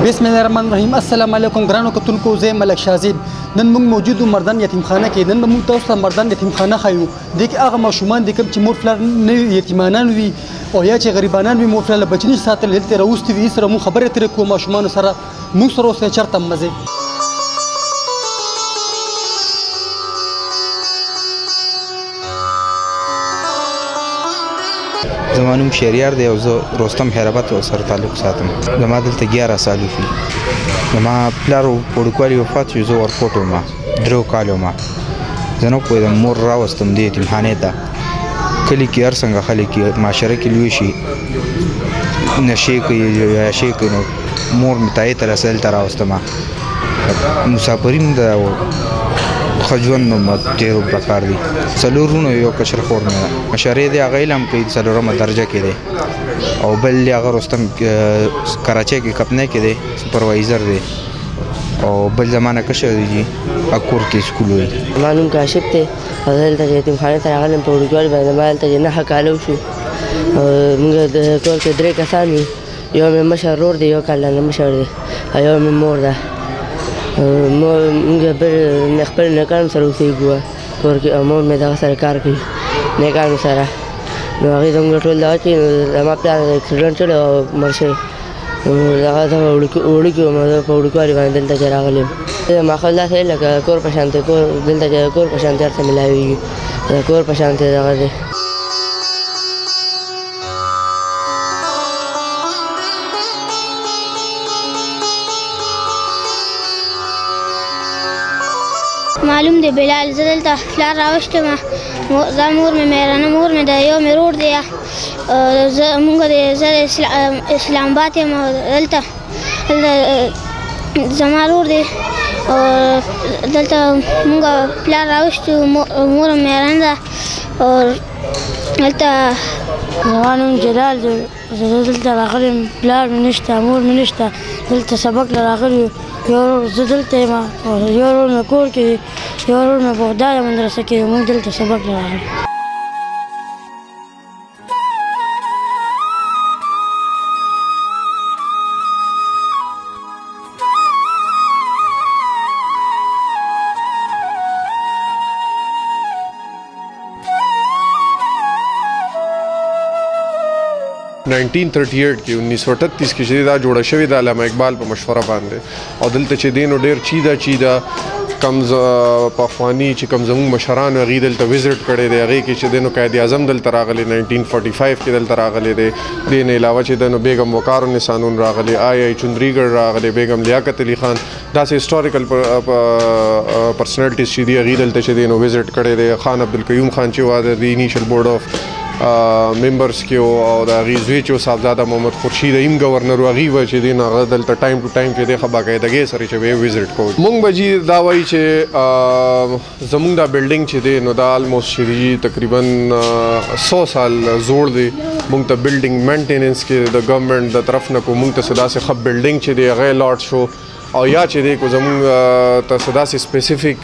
بسم الله الرحمن الرحیم. السلام علیکم ګرانو کتونکو، زه ملک شازیب. نن موږ موجود یو مردان یتیمخانه کې. نن موږ تاسو ته مردان یتیمخانه ښیو. دې کې هغه ماشومان دي کوم چې مور پلار نه یتیمانان وي او یا چې غریبانان وي، مور پلار بچی نشي ساتلی، هلته راوستي وي. سره موږ خبرې اترې کوو ماشومانو سره. موږ سره اوسئ چېرته هم مه ځئ. زما نوم شهریار دی او زه رستم حیرآباد سره تعلق ساتم. زما دلته 11 سال وشي. زما پلار وړوکوالي وفات شو، زه ورکوټ وم، 3 کال وم. زه نه پوهېدم، مور راوستم دې یتیمخانې ته. کلي کې هر څنګه خلک معاشره کې لوی شي، نشې کوي یا شی کوي، نو مور مې تایې ته رسېدل ته راوستم. مسافرین د ښه ژوند مو تېرو پکار دي. 4 وروڼه یو کشر خور مې ده، مشرې دی هغه علم کوي، 4مه درجه کې دی، او بل هغه رستم کراچۍ کې کپنۍ کې دی، سپروایزر دی، او بل زمانه کشر دی اکور کې سکول وي. زما نوم کاشف دی او زه دلته یتیمخانې ته راغلم په وړوکوالي باندې. ما دلته 9 کاله وشو. موږ د کور کې 3 کسان یو. یو مې مشر ورور دی، یو کال نه مشر دی، او یو مې مور ده. موږ خپل نیکانو سره اوسېږو کور کې، او مور مې دغه سره کار کوي نیکانو سره. نو هغې زموږ ټول دغه چې زما پلار اکسیډنټ شوی او مړ شوی. دغه زه وړوکی وم، زه په وړوکوالي باندې دلته چې راغلی یم. ماحول داسې دی لکه کور په شانتې، دلته چې کور په شانتې هر څه میلاوېږي، د کور په شانتې دغه دی. معلوم دی بلال، زه دلته پلار راوستم. دا مور مې مېرانه مور مې ده، یو مې ورور دی. زه د اسلام آباد یم، دلته زما ورور دی. دلته موږ پلار راوستو، مور مې مېرانه ده. دلته زما نوم جلال دی. زه دلته راغلی یم، پلار مې نشته، مور مې نشته. دلته سبق له راغلی یو زه دلته یم، یو ورور مې کور کې دی، یو ورور مې په خدایه مدرسه کې دی. موږ دلته سبق له راغلي. کې 1938 کې چې دا جوړه شوې ده علامه اقبال په مشوره باندې، او دلته چې دی نو ډېر چیده کم پخواني چې کم زموږ مشران هغوی دلته وزټ کړی دی. هغې کې چې دی نو قائد اعظم دلته راغلی، 1945 کې دلته راغلی دی. دې نه علاوه چې دی نو بیګم وقار النسانون راغلی، آی چندریګړ راغلی، بیګم لیاقت علي خان، داسې هسټوریکل پرسنالټیز چې دي هغوی دلته چې دی نو وزټ کړی دی. خان عبدالقیوم خان چې وه د انیشل بورډ اف ممبرز کې او د هغې زوی چې و صاحبزاده محمد خورشید ایم ګورنر و، هغوی به چې دی نو هغه دلته ټایم ټو ټایم چې دی ښه باقاعدګۍ سره چې به یې وزټ کوو. مونږ به جي دا وایي چې زمونږ دا بلډینګ چې دی نو دا آلموسټ چې دی تقریبا 100 سال زوړ دی. مونږ ته بلډینګ مینټیننس کې د ګورنمنټ د طرف نه کو مونږ ته څه داسې ښه بلډینګ چې دی هغه الاټ شو، او یا چې دی کو زمونږ ته څه داسې سپیسیفیک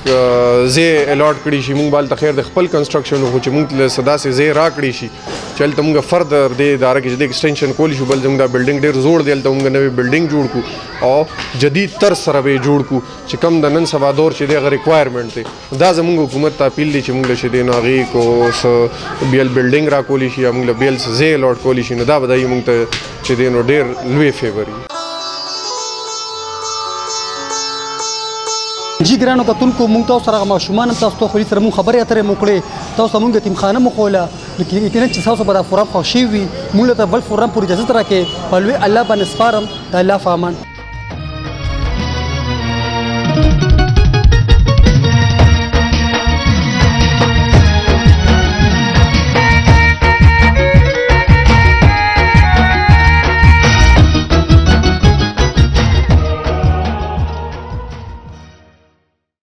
ځای الاټ کړي شي. مونږ به هلته خیر د خپل کنسټرکشن خو چې مونږ ته څه داسې ځای راکړي شي چې هلته مونږ فردر دې اداره کې چې دی ایکسټینشن کولی شو. بل زموږ دا بلډینګ ډېر زوړ دی، هلته مونږ نوی بلډینګ جوړ کړو او جدید طرز سره به یې جوړ کړو چې کم د نن سبا دور چې دی هغه ریکوایرمنټ دی. دا زموږ حکومت ته اپیل دی چې مونږ له چې دی نو هغې کو څه بیل بلډینګ راکولی شي یا مونږ له بیل څه ځای الاټ کولی شي. نو دا به دا مونږ ته چې دی نو ډېر لوی فیور وي. جی ګرانو کتونکو، موږ تاسو سره هغه ماشومان هم تاسو ته خولي سره موږ خبرې اترې مو کړې. تاسو ته موږ یتیمخانه مو ښووله، یقینا چې تاسو به دا پروګرام خوښ شوي وي. موږ له ته بل پروګرام پورې اجازت راکړئ. په لوی الله باندې سپارم. د الله په امان.